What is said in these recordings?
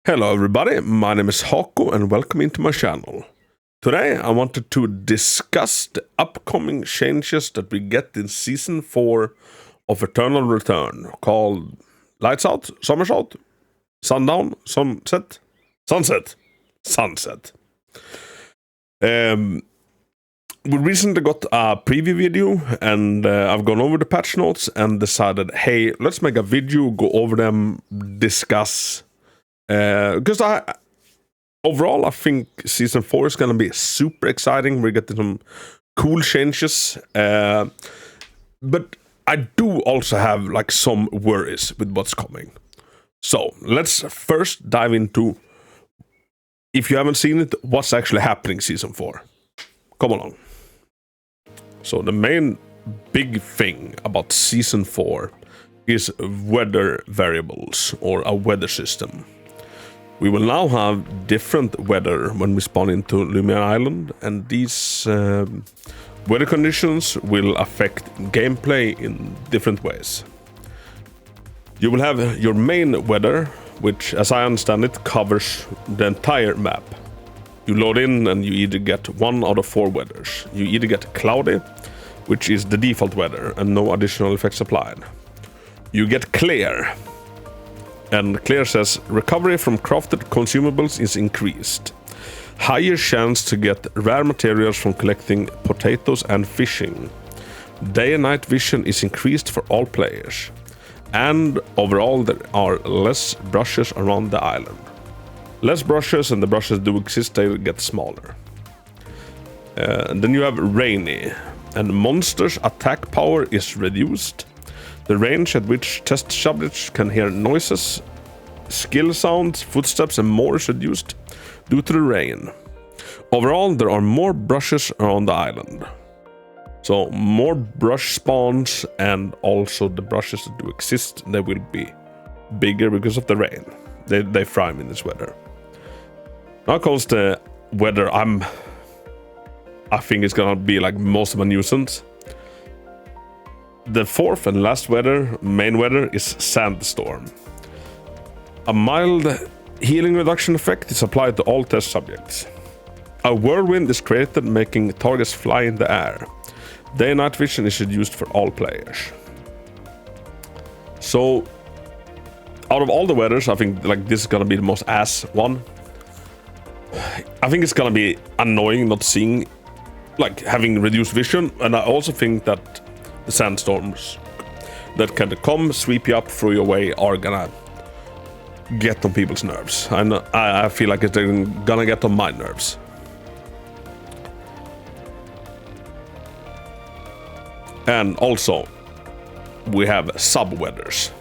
Hello everybody, my name is Hako and welcome into my channel. Today I wanted to discuss the upcoming changes that we get in Season 4 of Eternal Return, called Lights Out, Somersault, Sundown, Sunset. We recently got a preview video and I've gone over the patch notes and decided, hey, let's make a video, go over them, discuss. Because overall, I think Season 4 is going to be super exciting. We're getting some cool changes. But I do also have like some worries with what's coming. So let's first dive into, if you haven't seen it, what's actually happening Season 4. Come along. So the main big thing about Season 4 is weather variables, or a weather system. We will now have different weather when we spawn into Lumia Island, and these weather conditions will affect gameplay in different ways. You will have your main weather, which, as I understand it, covers the entire map. You load in and you either get one out of 4 weathers. You either get cloudy, which is the default weather, and no additional effects applied. You get clear. And Clear says, recovery from crafted consumables is increased. Higher chance to get rare materials from collecting potatoes and fishing. Day and night vision is increased for all players. And overall there are less brushes around the island. Less brushes, and the brushes do exist, they will get smaller. And then you have rainy. And monsters' attack power is reduced. The range at which test subjects can hear noises, skill sounds, footsteps, and more is reduced due to the rain. Overall, there are more brushes around the island. So more brush spawns, and also the brushes that do exist, they will be bigger because of the rain. They thrive in this weather. Now comes the weather I think it's gonna be like most of a nuisance. The fourth and last main weather, is sandstorm. A mild healing reduction effect is applied to all test subjects. A whirlwind is created, making targets fly in the air. Day and night vision is reduced for all players. So, out of all the weathers, I think like this is gonna be the most ass one. I think it's gonna be annoying not seeing, like having reduced vision, and I also think that the sandstorms that can come sweep you up, throw you away, are gonna get on people's nerves. And I feel like they're gonna get on my nerves. And also, we have sub-weathers.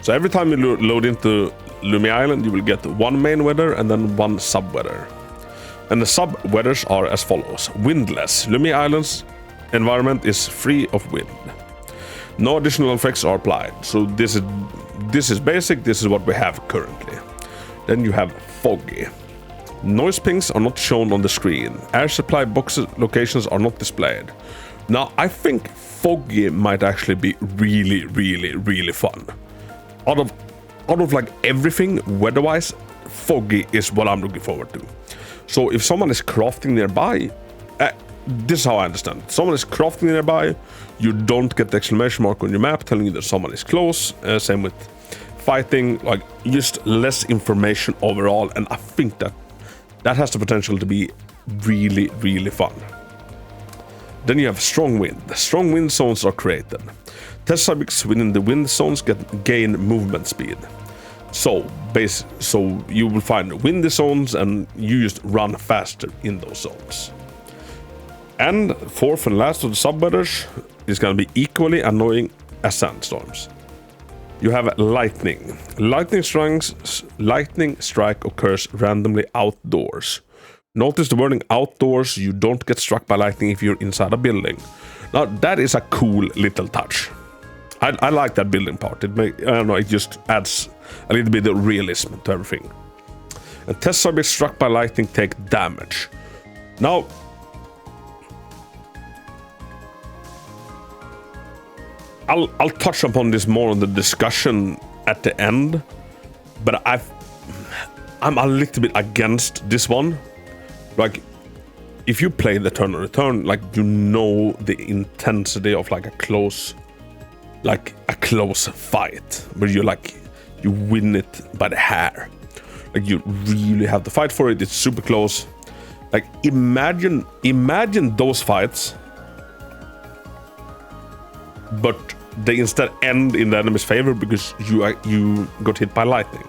So every time you load into Lumia Island, you will get one main weather and then one sub-weather. And the sub-weathers are as follows. Windless. Lumia Island's environment is free of wind. No additional effects are applied. So this is basic. This is what we have currently. Then you have foggy. Noise pings are not shown on the screen. Air supply box locations are not displayed. Now I think foggy might actually be really fun. Out of like everything weather-wise, foggy is what I'm looking forward to. So if someone is crafting nearby, this is how I understand it. Someone is crafting nearby, you don't get the exclamation mark on your map telling you that someone is close. Same with fighting, like just less information overall, and I think that has the potential to be really fun. Then you have strong wind. Strong wind zones are created. Test subjects within the wind zones gain movement speed. So you will find windy zones and you just run faster in those zones. And fourth and last of the sub-weathers is going to be equally annoying as sandstorms. You have lightning. Lightning strike occurs randomly outdoors. Notice the wording outdoors. You don't get struck by lightning if you're inside a building. Now that is a cool little touch. I like that building part. I don't know, it just adds a little bit of realism to everything. And test subjects struck by lightning take damage. Now, I'll touch upon this more on the discussion at the end, but I'm a little bit against this one. Like, if you play the turn on return, like, you know the intensity of like a close fight where you win it by the hair. Like, you really have to fight for it. It's super close. Like, imagine those fights, but they instead end in the enemy's favor because you got hit by lightning.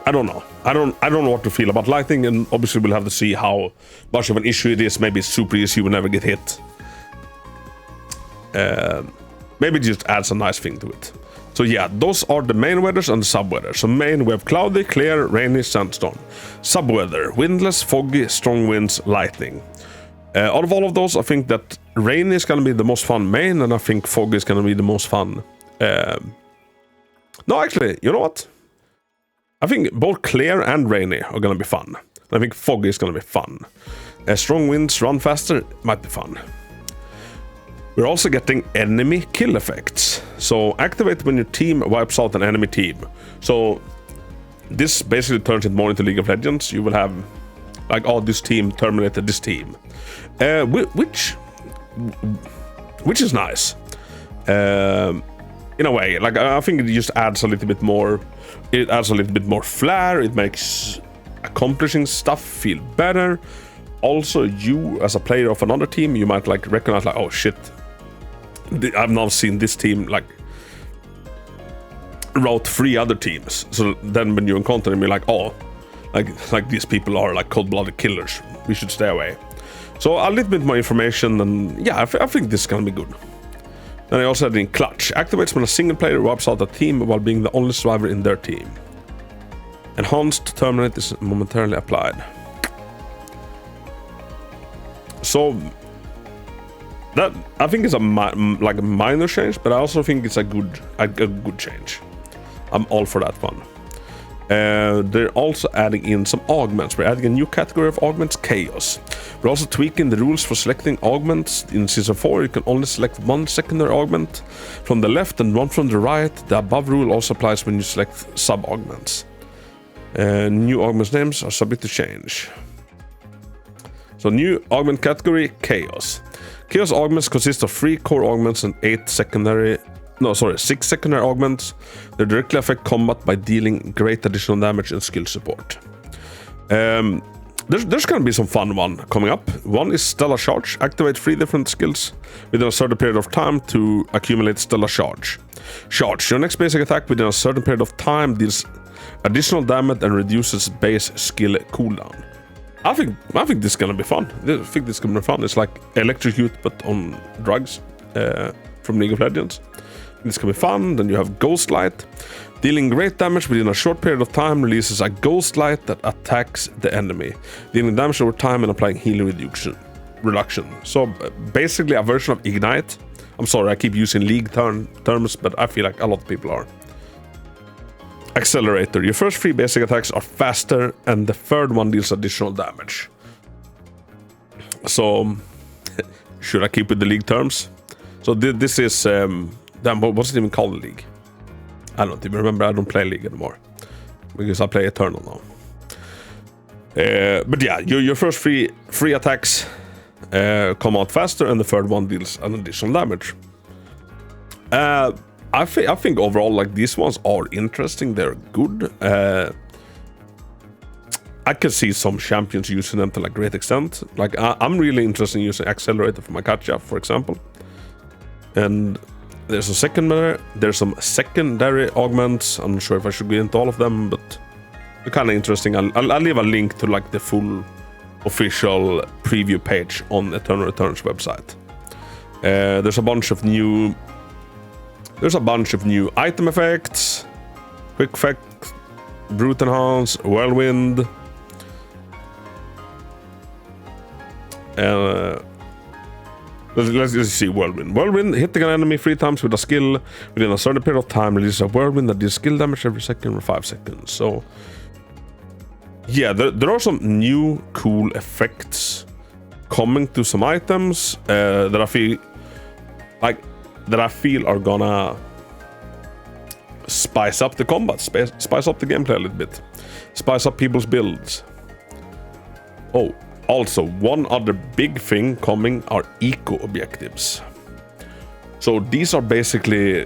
I don't know. I don't know what to feel about lightning, and obviously we'll have to see how much of an issue it is. Maybe it's super easy, you will never get hit. Maybe it just adds a nice thing to it. So yeah, those are the main weathers and the sub-weather. So main, we have cloudy, clear, rainy, sandstorm. Sub-weather, windless, foggy, strong winds, lightning. Out of all of those, I think that rainy is going to be the most fun main, and I think foggy is going to be the most fun. No, actually, you know what? I think both clear and rainy are going to be fun. I think foggy is going to be fun. Strong winds, run faster, might be fun. We're also getting enemy kill effects. So activate when your team wipes out an enemy team. So this basically turns it more into League of Legends. You will have like, oh, this team terminated this team, which is nice in a way. Like, I think it just adds a little bit more. It adds a little bit more flair. It makes accomplishing stuff feel better. Also, you as a player of another team, you might like recognize like, oh shit, I've now seen this team like route 3 other teams. So then when you encounter them, you're like, oh, like these people are like cold-blooded killers. We should stay away. So a little bit more information, and yeah, I think this is gonna be good. Then I also had in clutch. Activates when a single player wipes out a team while being the only survivor in their team. Enhanced terminate is momentarily applied. So that, I think, is a minor change, but I also think it's a good change. I'm all for that one. They're also adding in some augments. We're adding a new category of augments, chaos. We're also tweaking the rules for selecting augments. In season 4, you can only select one secondary augment from the left and one from the right. The above rule also applies when you select sub-augments. New augments names are subject to change. So new augment category, chaos. Chaos augments consist of 3 core augments and 6 secondary augments. They directly affect combat by dealing great additional damage and skill support. There's gonna be some fun one coming up. One is Stellar Charge. Activate 3 different skills within a certain period of time to accumulate Stellar Charge. Charge. Your next basic attack within a certain period of time deals additional damage and reduces base skill cooldown. I think this is gonna be fun. I think this is gonna be fun. It's like Electrocute but on drugs from League of Legends. This can be fun. Then you have Ghost Light. Dealing great damage within a short period of time releases a Ghost Light that attacks the enemy, dealing damage over time and applying healing reduction. So basically a version of Ignite. I'm sorry, I keep using League terms, but I feel like a lot of people are. Accelerator. Your first 3 basic attacks are faster, and the third one deals additional damage. So, should I keep with the League terms? So this is damn, what's it even called, the League? I don't even remember. I don't play League anymore because I play Eternal now. But yeah, your first 3 attacks come out faster, and the third one deals an additional damage. I think overall, like, these ones are interesting. They're good. I can see some champions using them to like great extent. Like, I'm really interested in using Accelerator for my Katja, for example. And there's some secondary augments. I'm not sure if I should get into all of them, but they're kind of interesting. I'll leave a link to like the full official preview page on Eternal Returns website. There's a bunch of new item effects, quick effect, brute enhance, whirlwind. Let's see whirlwind. Whirlwind, hitting an enemy 3 times with a skill within a certain period of time releases a whirlwind that deals skill damage every second for 5 seconds. So yeah, there are some new cool effects coming to some items that I feel are gonna spice up the combat, spice up the gameplay a little bit, spice up people's builds. Oh, also one other big thing coming are eco objectives. So these are basically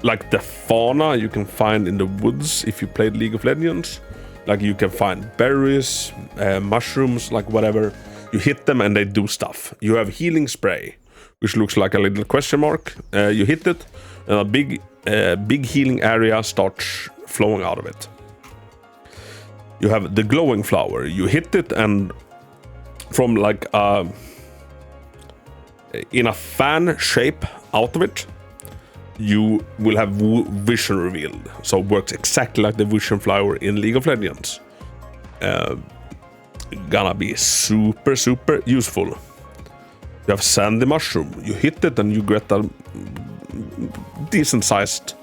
like the fauna you can find in the woods if you played League of Legends. Like you can find berries, mushrooms, like whatever. You hit them and they do stuff. You have healing spray, which looks like a little question mark. You hit it, and a big healing area starts flowing out of it. You have the glowing flower. You hit it, and from like in a fan shape out of it, you will have vision revealed. So it works exactly like the vision flower in League of Legends. Gonna be super useful. You have sandy mushroom. You hit it and you get a decent sized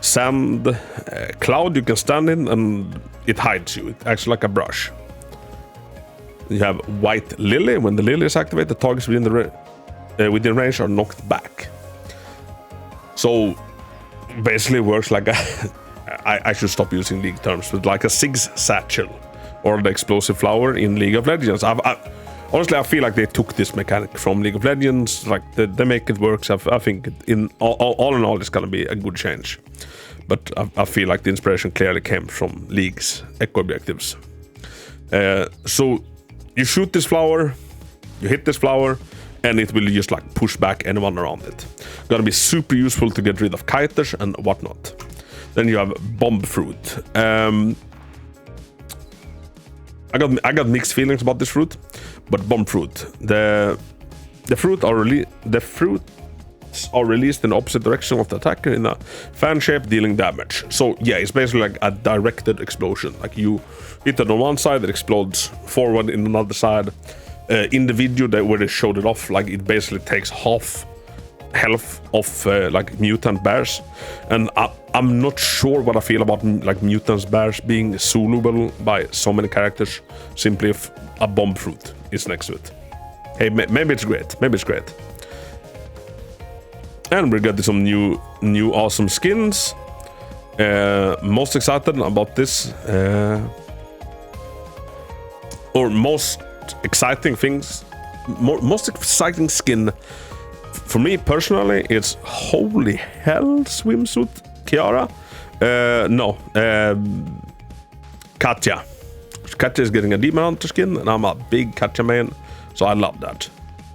sand cloud you can stand in, and it hides you. It acts like a brush. You have white lily. When the lily is activated, targets within range are knocked back. So basically works like a I should stop using League terms, but like a Sig's satchel or the explosive flower in League of Legends. Honestly, I feel like they took this mechanic from League of Legends. Like they make it work. So I think in all, it's gonna be a good change. But I feel like the inspiration clearly came from League's eco objectives. So you shoot this flower, you hit this flower, and it will just like push back anyone around it. Gonna be super useful to get rid of kiters and whatnot. Then you have bomb fruit. I got mixed feelings about this fruit, but bomb fruit. The fruits are released in the opposite direction of the attacker in a fan shape, dealing damage. So yeah, it's basically like a directed explosion. Like you hit it on one side, it explodes forward in another side. In the video where they showed it off, like it basically takes half health of like mutant bears, and I'm not sure what I feel about like mutant bears being soloable by so many characters simply if a bomb fruit is next to it. Hey, maybe it's great. And we're getting some new awesome skins. Most excited about this, or most exciting things, most exciting skin for me personally, it's Holy Hell swimsuit Kiara. Katya. Katya is getting a Demon Hunter skin, and I'm a big Katya main, so I love that.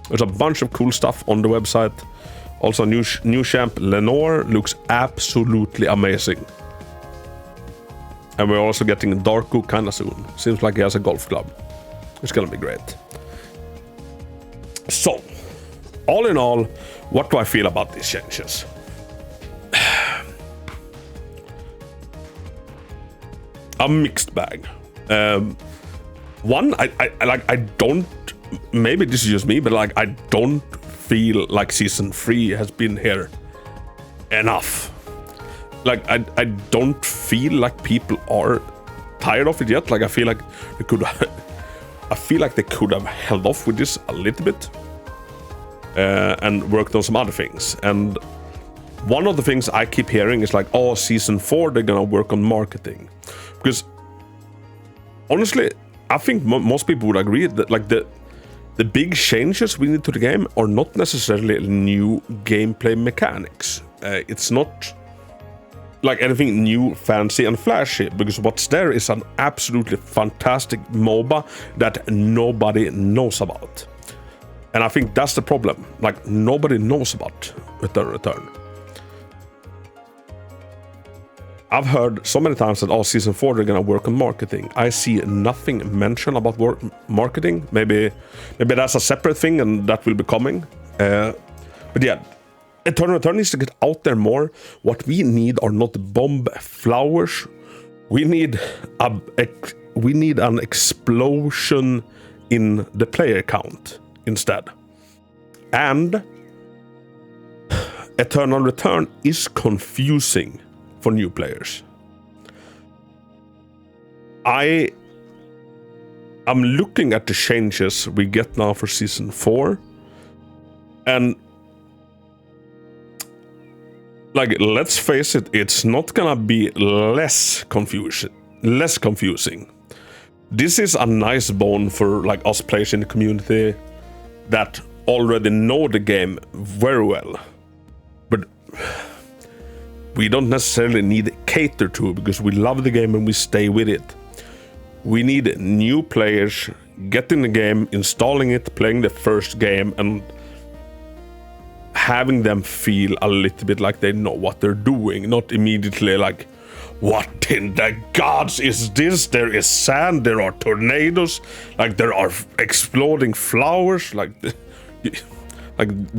There's a bunch of cool stuff on the website. Also, new champ Lenore looks absolutely amazing. And we're also getting Darko kinda soon. Seems like he has a golf club. It's gonna be great. So, all in all, what do I feel about these changes? A mixed bag. One, I don't. Maybe this is just me, but like I don't feel like season 3 has been here enough. Like I don't feel like people are tired of it yet. Like I feel like they could. I feel like they could have held off with this a little bit and worked on some other things. And one of the things I keep hearing is like, oh, season 4 they're gonna work on marketing, because honestly, I think most people would agree that like the big changes we need to the game are not necessarily new gameplay mechanics. It's not like anything new, fancy and flashy, because what's there is an absolutely fantastic MOBA that nobody knows about. And I think that's the problem. Like nobody knows about Return. I've heard so many times that season 4 they're gonna work on marketing. I see nothing mentioned about marketing. Maybe that's a separate thing and that will be coming. But yeah, Return needs to get out there more. What we need are not bomb flowers. We need an explosion in the player count instead. And Eternal Return is confusing for new players. I'm looking at the changes we get now for season 4, and like, let's face it, it's not gonna be less confusing. This is a nice bone for like us players in the community that already know the game very well, but we don't necessarily need to cater to it because we love the game and we stay with it. We need new players getting the game, installing it, playing the first game, and having them feel a little bit like they know what they're doing, not immediately like, what in the gods is this? There is sand, there are tornadoes, like there are exploding flowers, like do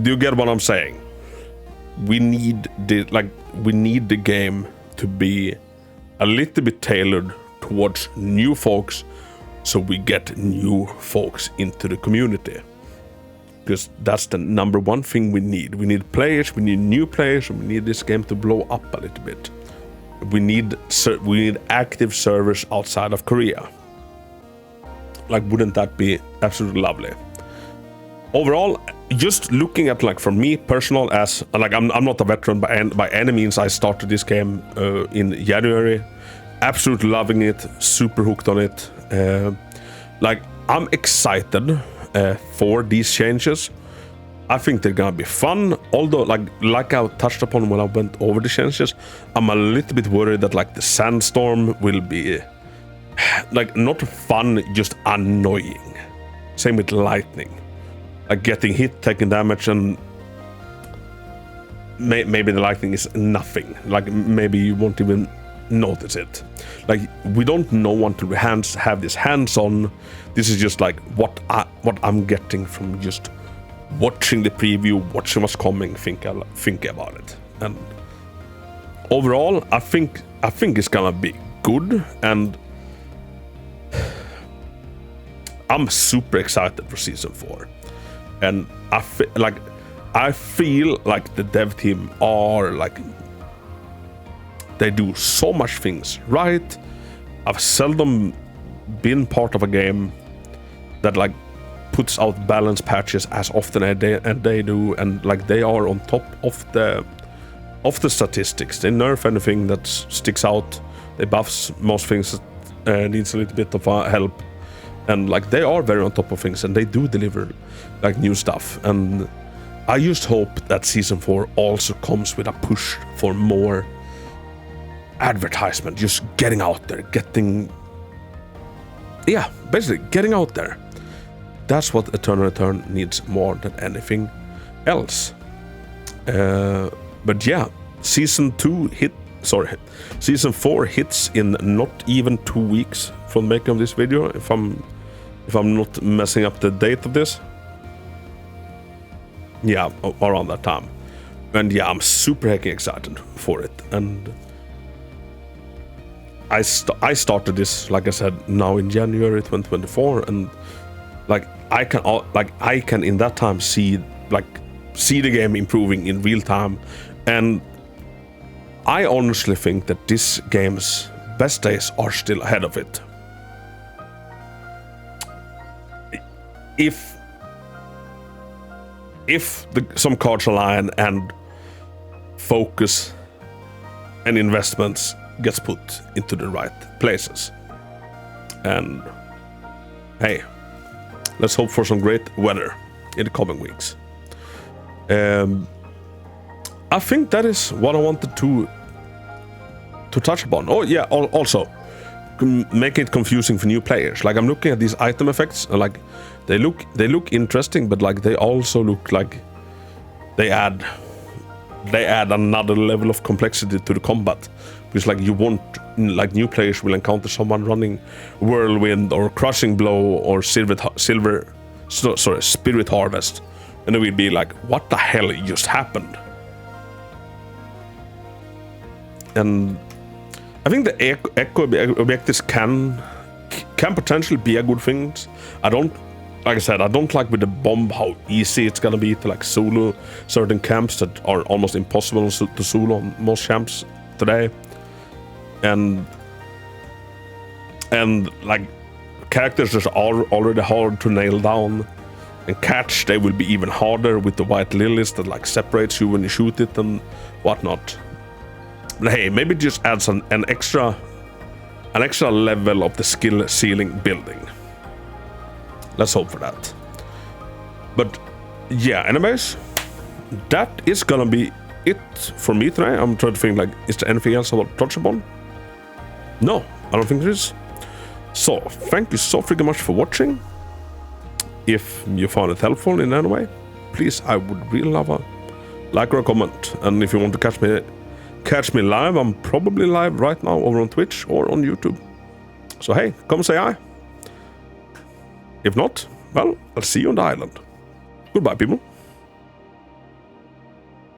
you get what I'm saying? We need the game to be a little bit tailored towards new folks, so we get new folks into the community. Because that's the number one thing we need. We need players, we need new players, and we need this game to blow up a little bit. We need active servers outside of Korea. Like, wouldn't that be absolutely lovely? Overall, just looking at, like, for me personal, as like I'm not a veteran by any means. I started this game in January, absolutely loving it, super hooked on it. Like, I'm excited for these changes. I think they're gonna be fun, although like I touched upon when I went over the changes, I'm a little bit worried that like the sandstorm will be like not fun, just annoying. Same with lightning, like getting hit, taking damage, and maybe the lightning is nothing, like maybe you won't even notice it. Like, we don't know until we have this hands-on. This is just like what I'm getting from just watching the preview, watching what's coming, think about it. And overall, I think it's gonna be good, and I'm super excited for season 4. And I feel like the dev team are like, they do so much things right. I've seldom been part of a game that like puts out balance patches as often as they do, and like they are on top of the statistics. They nerf anything that sticks out. They buffs most things that needs a little bit of help, and like they are very on top of things, and they do deliver like new stuff. And I just hope that season 4 also comes with a push for more advertisement, just getting out there, basically getting out there. That's what Eternal Return needs more than anything else. But yeah, season 4 hits in not even 2 weeks from making of this video, if I'm not messing up the date of this. Yeah, around that time. And yeah, I'm super heckin' excited for it. And I started this, like I said, now in January 2024, and like I can in that time see the game improving in real time, and I honestly think that this game's best days are still ahead of it. If some cards align and focus and investments gets put into the right places. And hey, let's hope for some great weather in the coming weeks. I think that is what I wanted to touch upon. Oh yeah, also make it confusing for new players. Like, I'm looking at these item effects, and like they look interesting, but like they also look like they add another level of complexity to the combat. Because like you won't, like, new players will encounter someone running Whirlwind or Crushing Blow or Spirit Harvest, and they will be like, what the hell just happened? And I think the echo objectives can potentially be a good thing. Like I said, I don't like with the bomb how easy it's gonna be to like solo certain camps that are almost impossible to solo on most champs today. And like characters that are already hard to nail down, And catch, they will be even harder with the white lilies that like separates you when you shoot it and whatnot. But hey, maybe just adds an extra level of the skill ceiling building. Let's hope for that. But yeah, anyways, that is gonna be it for me today. I'm trying to think like, is there anything else I want to touch upon? No, I don't think there is. So thank you so freaking much for watching. If you found it helpful in any way, please, I would really love a like or a comment. And if you want to catch me live, I'm probably live right now over on Twitch or on YouTube. So hey, come say hi. If not, well, I'll see you on the island. Goodbye, people.